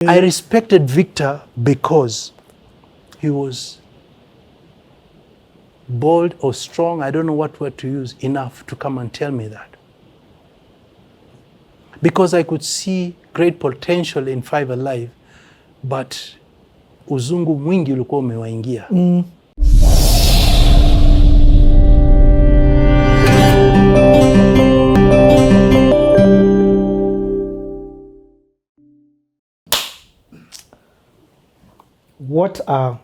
I respected Victor because he was bold or strong, I don't know what word to use, enough to come and tell me that. Because I could see great potential in Five Alive, but uzungu mwingi ulikuwa umewaingia. What a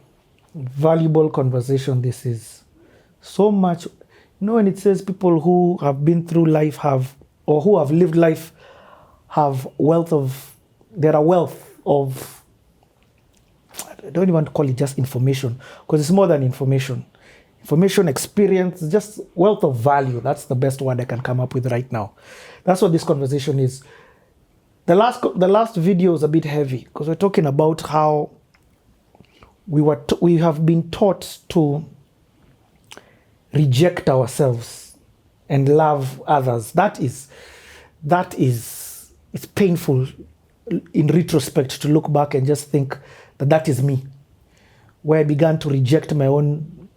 valuable conversation this is. So much, you know, when it says people who have been through life or who have lived life have there are wealth of, I don't even want to call it just information, because it's more than information. Information, experience, just wealth of value. That's the best word I can come up with right now. That's what this conversation is. The last video is a bit heavy because we're talking about how we have been taught to reject ourselves and love others. It's painful in retrospect to look back and just think that is me, where I began to reject my own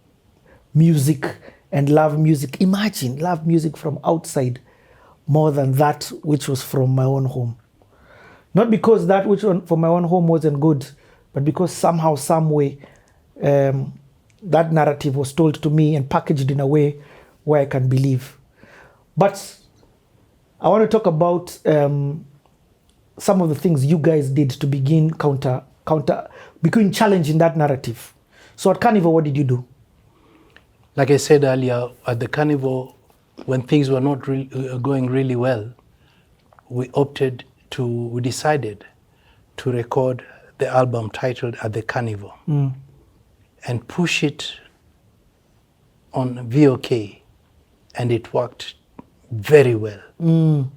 music and love music. Imagine, love music from outside more than that which was from my own home. Not because that which from my own home wasn't good, but because somehow, some way, that narrative was told to me and packaged in a way where I can believe. But I want to talk about some of the things you guys did to begin becoming challenging that narrative. So at Carnival, what did you do? Like I said earlier, at the Carnival, when things were not going really well, we decided to record the album titled At the Carnival and push it on VOK, and it worked very well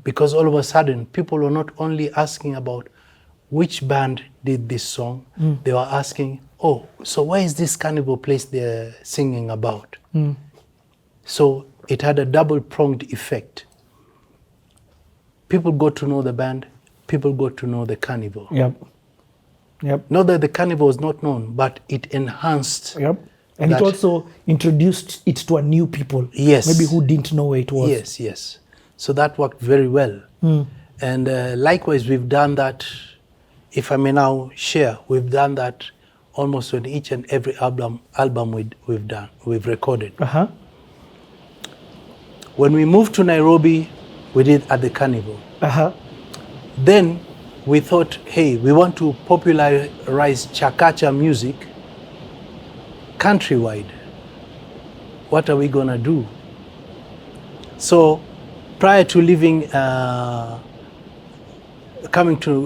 because all of a sudden people were not only asking about which band did this song, they were asking, oh, so where is this carnival place they're singing about? So it had a double-pronged effect. People got to know the band, people got to know the carnival. Yep. Not that the carnival was not known, but it enhanced. Yep. And it also introduced it to a new people. Yes. Maybe who didn't know where it was. Yes. So that worked very well. And likewise, we've done that, if I may now share, we've done that almost on each and every album we've recorded. When we moved to Nairobi, we did At the Carnival. Then we thought, hey, we want to popularize Chakacha music countrywide. What are we gonna do? So prior to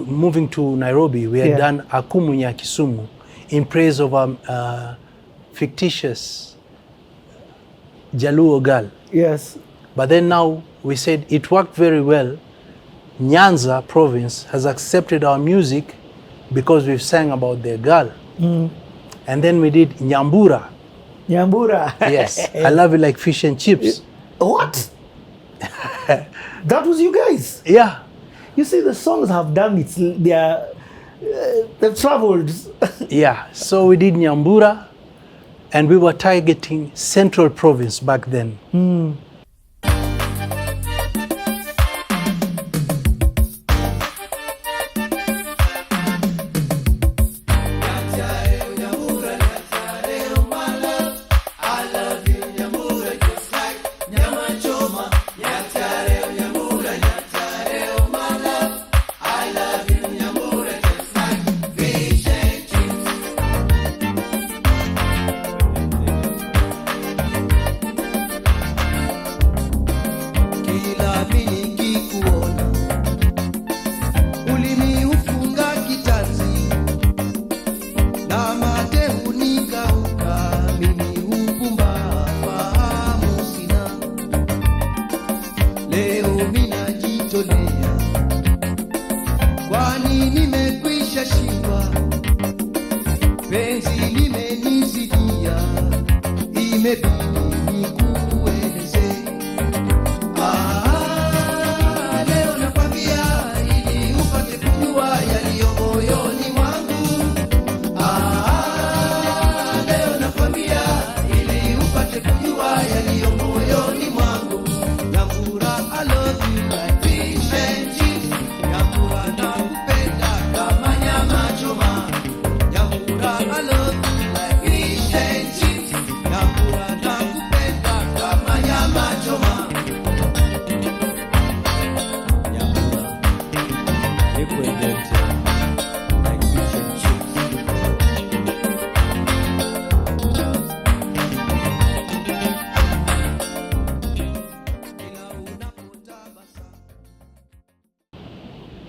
moving to Nairobi, we had done Akumunya Kisumu in praise of a fictitious Jaluo girl. Yes. But then now we said it worked very well. Nyanza province has accepted our music because we've sang about their girl. And then we did Nyambura. Yes. I love it like fish and chips. What? That was you guys? Yeah. You see, the songs have done it. They've traveled. Yeah. So we did Nyambura, and we were targeting Central Province back then.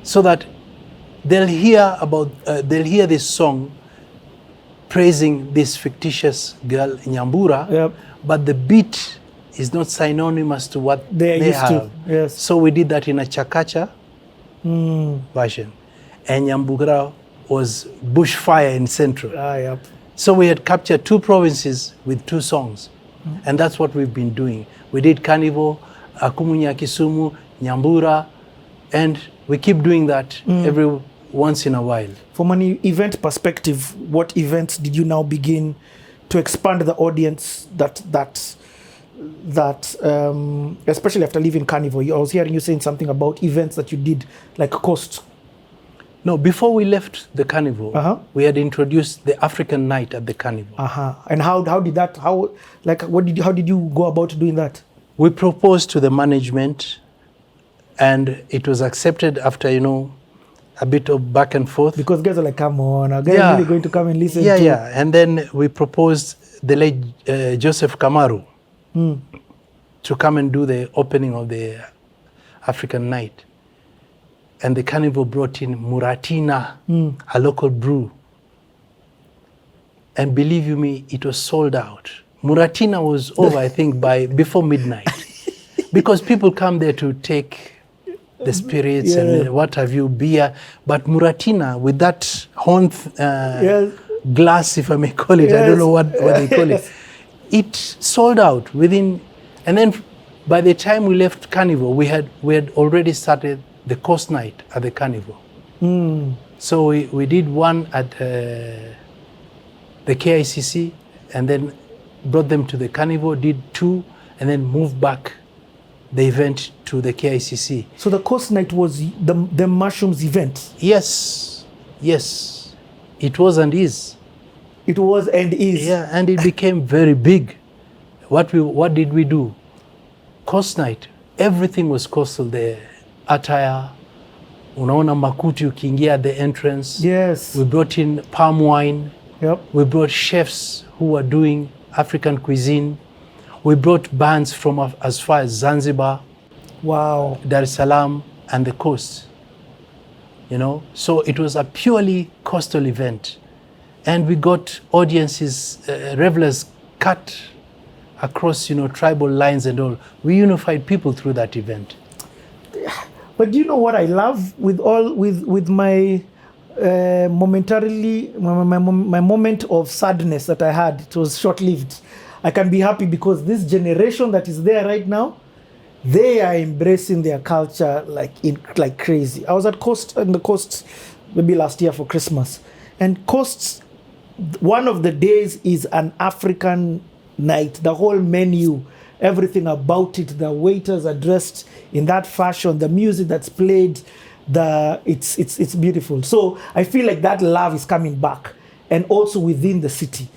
so that they'll hear this song praising this fictitious girl Nyambura, Yep. but the beat is not synonymous to what They're they used have. to. Yes. So we did that in a Chakacha version. And Nyambura was bushfire in Central. Yep. So we had captured 2 provinces with 2 songs. And that's what we've been doing. We did Carnival, Akumunya Kisumu, Nyambura, and we keep doing that every once in a while. From an event perspective, what events did you now begin to expand the audience that especially after leaving Carnival? I was hearing you saying something about events that you did, like Coast. No, before we left the Carnival, we had introduced the African night at the Carnival. And how did that, how did you go about doing that? We proposed to the management, and it was accepted after, a bit of back and forth. Because guys are like, come on, are guys really going to come and listen to? Yeah. And then we proposed the late Joseph Kamaru to come and do the opening of the African night. And the Carnival brought in Muratina, a local brew. And believe you me, it was sold out. Muratina was over, I think, before midnight. Because people come there to take the spirits and what have you, beer. But Muratina, with that horn glass, if I may call it, I don't know what they call it, it sold out within. And then by the time we left Carnival, we had already started the Coast Night at the Carnival. So we did one at the KICC, and then brought them to the Carnival, did 2, and then moved back the event to the KICC. So the Coast Night was the Mushrooms event? Yes. It was and is. It was and is. Yeah, and it became very big. What did we do? Coast Night, everything was coastal there. Attire, unaona makuti ukiingia at the entrance. Yes. We brought in palm wine. Yep. We brought chefs who were doing African cuisine. We brought bands from as far as Zanzibar, wow, Dar es Salaam, and the coast. So it was a purely coastal event. And we got audiences, revelers cut across, tribal lines and all. We unified people through that event. But do you know what I love with my momentarily my moment of sadness that I had? It was short-lived. I can be happy because this generation that is there right now, they are embracing their culture like crazy. I was at the Coast maybe last year for Christmas, and Coast, one of the days is an African night. The whole menu, everything about it, the waiters are dressed in that fashion, the music that's played, it's beautiful. So I feel like that love is coming back, and also within the city.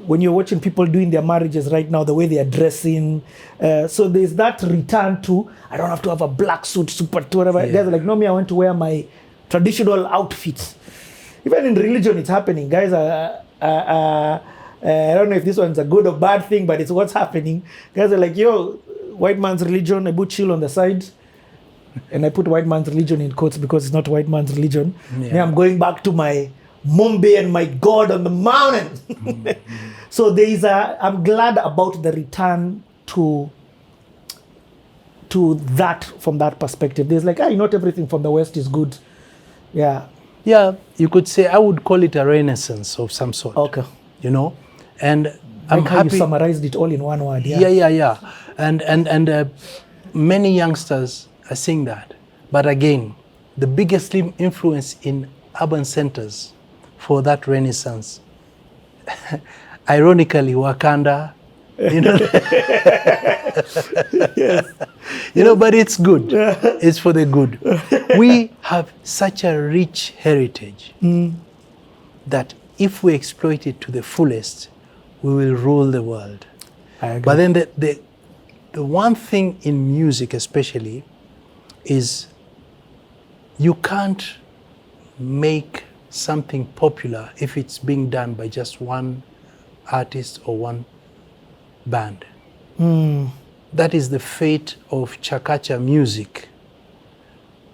When you're watching people doing their marriages right now, the way they are dressing, so there's that return to, I don't have to have a black suit, super, whatever. Guys are like, no, me, I want to wear my traditional outfit. Even in religion, it's happening. Guys I don't know if this one's a good or bad thing, but it's what's happening. Guys are like, yo, white man's religion, I put chill on the side. And I put white man's religion in quotes because it's not white man's religion. Yeah. I'm going back to my Mumbai and my God on the mountain. So I'm glad about the return to that from that perspective. There's like, not everything from the West is good. Yeah. Yeah, you could say, I would call it a renaissance of some sort. Okay. And I'm how happy. You summarized it all in one word. Yeah. And many youngsters are seeing that. But again, the biggest influence in urban centers for that renaissance, ironically, Wakanda, Yes. But it's good. It's for the good. We have such a rich heritage that if we exploit it to the fullest, we will rule the world. But then the one thing in music especially is you can't make something popular if it's being done by just one artist or one band. That is the fate of Chakacha music.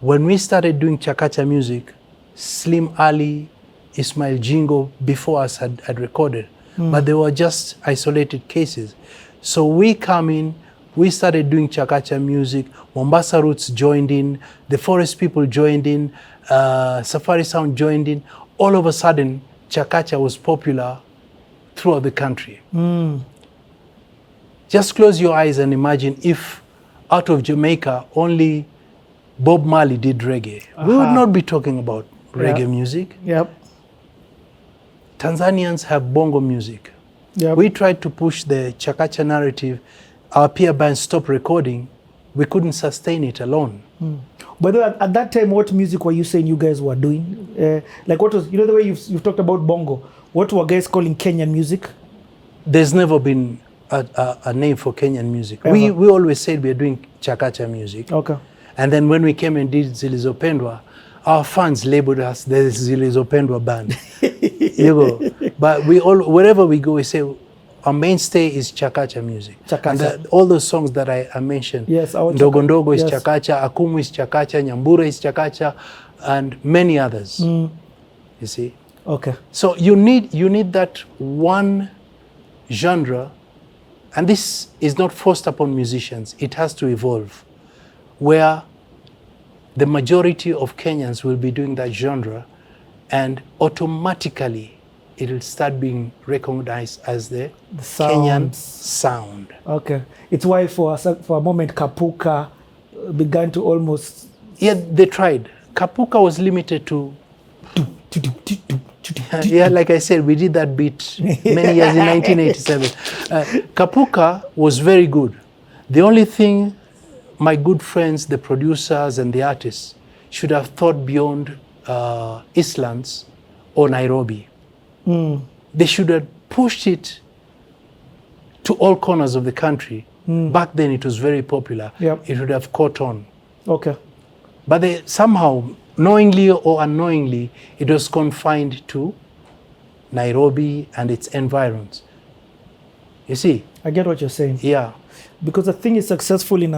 When we started doing Chakacha music, Slim Ali, Ismail Jingo before us had recorded, but they were just isolated cases. So we come in, we started doing Chakacha music, Mombasa Roots joined in, the Forest People joined in, Safari Sound joined in. All of a sudden, Chakacha was popular throughout the country. Just close your eyes and imagine if out of Jamaica only Bob Marley did reggae. We would not be talking about reggae music. Yep. Tanzanians have bongo music. Yep. We tried to push the Chakacha narrative. Our peer bands stopped recording. We couldn't sustain it alone. But at that time, what music were you saying you guys were doing? Like what was, you know, the way you've talked about bongo, what were guys calling Kenyan music? There's never been a name for Kenyan music. Ever. We always said we are doing Chakacha music. Okay. And then when we came and did Zilizopendwa, our fans labeled us the Zilizopendwa band. You go. But wherever we go, we say our mainstay is Chakacha music. Chakacha. And all those songs that I mentioned. Yes. Ndogo Ndogo is yes. Chakacha, Akumu is Chakacha, Nyambura is Chakacha, and many others. You see? Okay. So you need that one genre, and this is not forced upon musicians. It has to evolve, where the majority of Kenyans will be doing that genre, and automatically it will start being recognized as the Kenyan sound. Okay. It's why for a moment Kapuka began to almost... Yeah, they tried. Kapuka was limited to... Yeah, like I said, we did that beat many years in 1987. Kapuka was very good. The only thing my good friends, the producers and the artists, should have thought beyond Eastlands or Nairobi. They should have pushed it to all corners of the country. Back then it was very popular. Yep. It would have caught on. Okay. But they somehow, knowingly or unknowingly, it was confined to Nairobi and its environs. You see? I get what you're saying. Yeah. Because a thing is successful in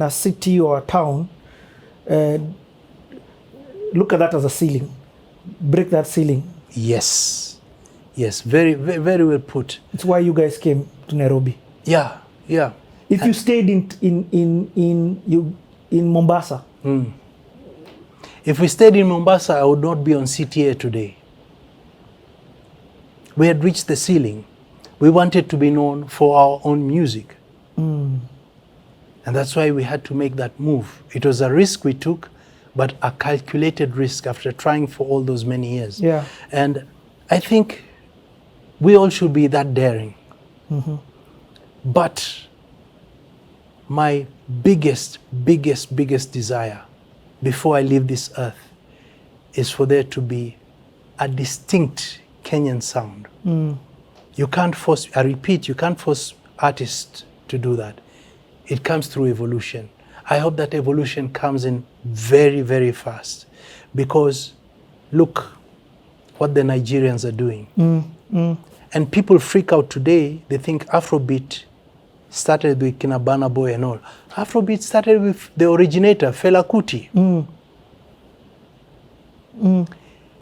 a city or a town, look at that as a ceiling. Break that ceiling. Yes. Yes. Very, very, very well put. It's why you guys came to Nairobi. Yeah. Yeah. If you stayed in Mombasa. If we stayed in Mombasa, I would not be on CTA today. We had reached the ceiling. We wanted to be known for our own music. And that's why we had to make that move. It was a risk we took, but a calculated risk after trying for all those many years. Yeah. And I think we all should be that daring. But my biggest desire before I leave this earth is for there to be a distinct Kenyan sound. You can't force, I repeat, you can't force artists to do that. It comes through evolution. I hope that evolution comes in very, very fast, because look what the Nigerians are doing. And people freak out today. They think Afrobeat started with Kinabana Boy and all. Afrobeat started with the originator, Fela Kuti.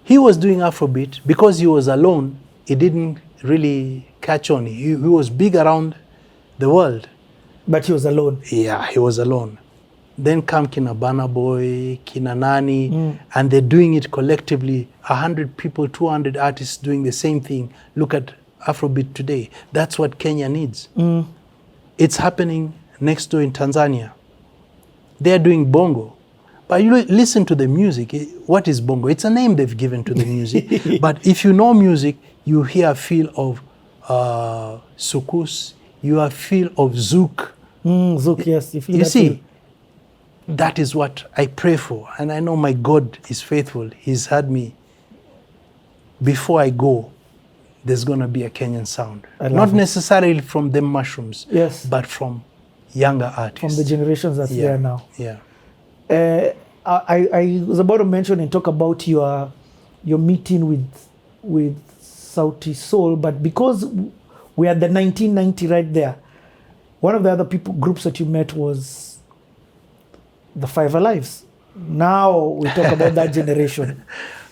He was doing Afrobeat because he was alone. He didn't really catch on. He was big around the world. But he was alone. Yeah, he was alone. Then come Kinabana Boy, Kinanani, and they're doing it collectively. 100 people, 200 artists doing the same thing. Look at Afrobeat today. That's what Kenya needs. It's happening next door in Tanzania. They're doing bongo. But you listen to the music. What is bongo? It's a name they've given to the music. But if you know music, you hear a feel of sukus, you hear a feel of zouk. Zouk, yes. You see, that is what I pray for. And I know my God is faithful. He's had me. Before I go, there's going to be a Kenyan sound. Not necessarily from them mushrooms, yes, but from younger artists. From the generations that's there now. Yeah. I was about to mention and talk about your meeting with Sauti Sol, but because we had the 1990 right there, one of the other groups that you met was the Five Alives. Now we talk about that generation.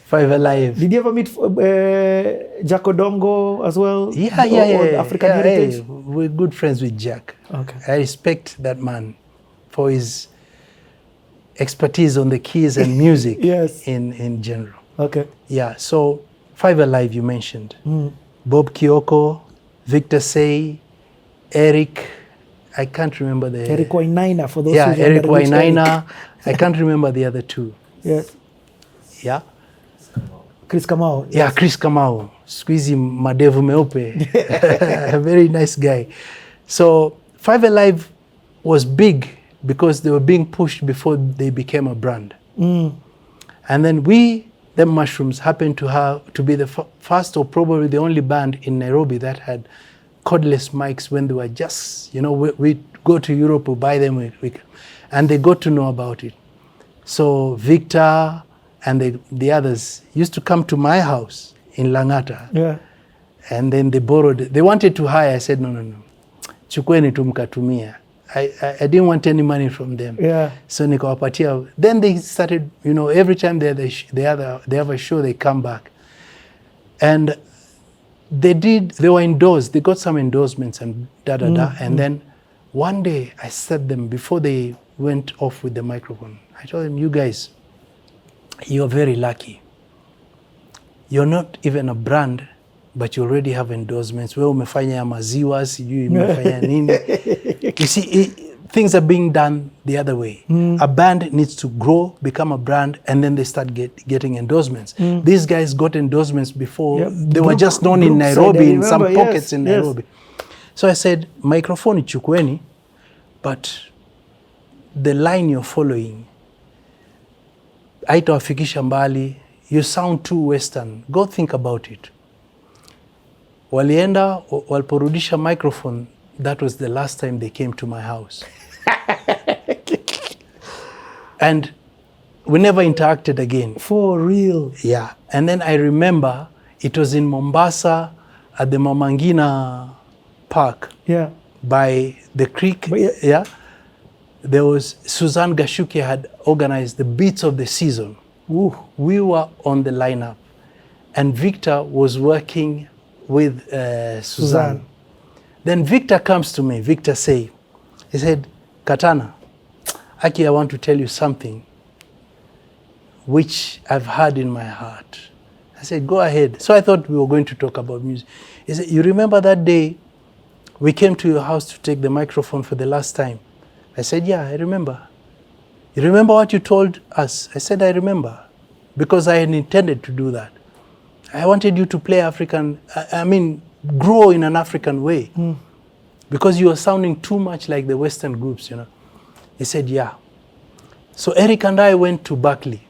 Five Alive. Did you ever meet Jack Odongo as well? Yeah. African Heritage? Hey, we're good friends with Jack. Okay. I respect that man for his expertise on the keys and music Yes. in general. Okay. Yeah, so Five Alive you mentioned. Bob Kioko, Victor Say, Eric, I can't remember the... Eric Wainaina, for those who Yeah, Eric wonder which Wainaina. I can't remember the other two. Yes. Yeah? Chris Kamau. Yeah, Chris Kamau. Squeezy Madevu Meupe. A very nice guy. So Five Alive was big because they were being pushed before they became a brand. And then the Mushrooms, happened to be the first or probably the only band in Nairobi that had cordless mics when they were just, we go to Europe, we buy them, and they got to know about it. So Victor and the others used to come to my house in Langata. Yeah. And then they wanted to hire. I said, no. Chukweni tu mkatumia. I didn't want any money from them. Yeah. So nikawapatia. Then they started, every time they have a show, they come back. And they were endorsed. They got some endorsements and And then one day I said them, before they went off with the microphone, I told them, you guys, you're very lucky. You're not even a brand, but you already have endorsements. Wewe umefanya ya maziwa, sijui umefanya nini. You see, things are being done the other way. A band needs to grow, become a brand, and then they start getting endorsements. These guys got endorsements before. Yep. They were just known in Nairobi, in some pockets in yes. Nairobi. So I said, microphone ichukweni, but the line you're following, haitawafikisha mbali, you sound too Western. Go think about it. Walienda, waliporudisha microphone, that was the last time they came to my house. And we never interacted again. For real? Yeah. And then I remember it was in Mombasa at the Mamangina Park. Yeah. By the creek. Yeah. There was Suzanne Gashuki had organized the Beats of the Season. Ooh. We were on the lineup, and Victor was working with Suzanne. Then Victor comes to me. Victor he said, Katana, Aki, I want to tell you something which I've had in my heart. I said, go ahead. So I thought we were going to talk about music. He said, you remember that day we came to your house to take the microphone for the last time? I said, yeah, I remember. You remember what you told us? I said, I remember, because I had intended to do that. I wanted you to play grow in an African way, because you were sounding too much like the Western groups, He said, yeah. So Eric and I went to Berkeley,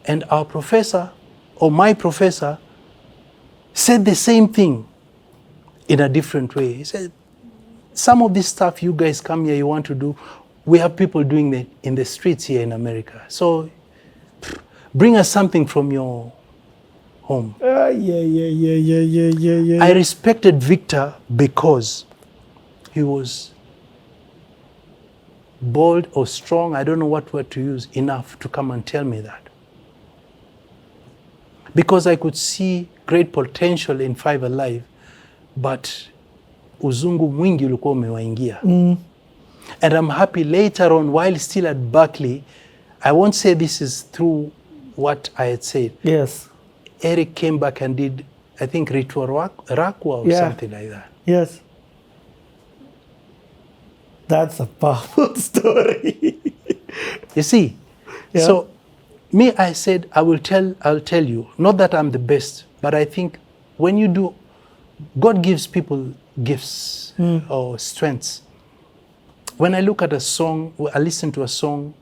and our professor, or my professor, said the same thing in a different way. He said, some of this stuff you guys come here, you want to do, we have people doing it in the streets here in America. So bring us something from your home. Yeah. I respected Victor because he was bold or strong, I don't know what word to use, enough to come and tell me that. Because I could see great potential in Five Alive, but uzungu mwingi ulikuwa umewaingia. And I'm happy later on, while still at Berkeley, I won't say this is through what I had said. Yes. Eric came back and did, I think, Ritua Rakwa or something like that. Yes. That's a powerful story. You see? Yeah. So, me, I said, I'll tell you, not that I'm the best, but I think when you do, God gives people gifts or strengths. When I look at a song, I listen to a song,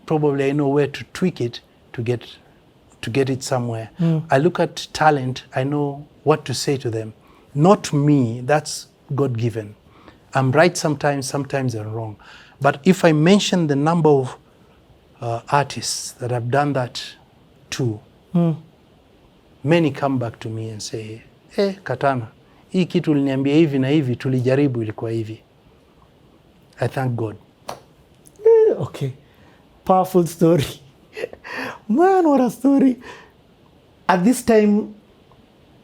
probably I know where to tweak it to get it somewhere. I look at talent, I know what to say to them. Not me, that's God-given. I'm right sometimes I'm wrong. But if I mention the number of artists that have done that too, many come back to me and say, hey, Katana, hii kitu uliniambia hivi na hivi, tulijaribu ilikuwa hivi. I thank God. Okay. Powerful story. Man, what a story. At this time,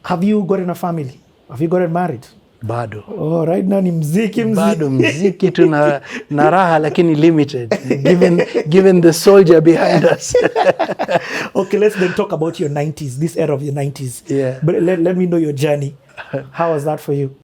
have you gotten a family? Have you gotten married? Bado. Oh, right now ni mziki. Bado mziki tu na raha lakini limited given the soldier behind us. Okay, let's then talk about your 90s, this era of your 90s. Yeah. But let me know your journey. How was that for you?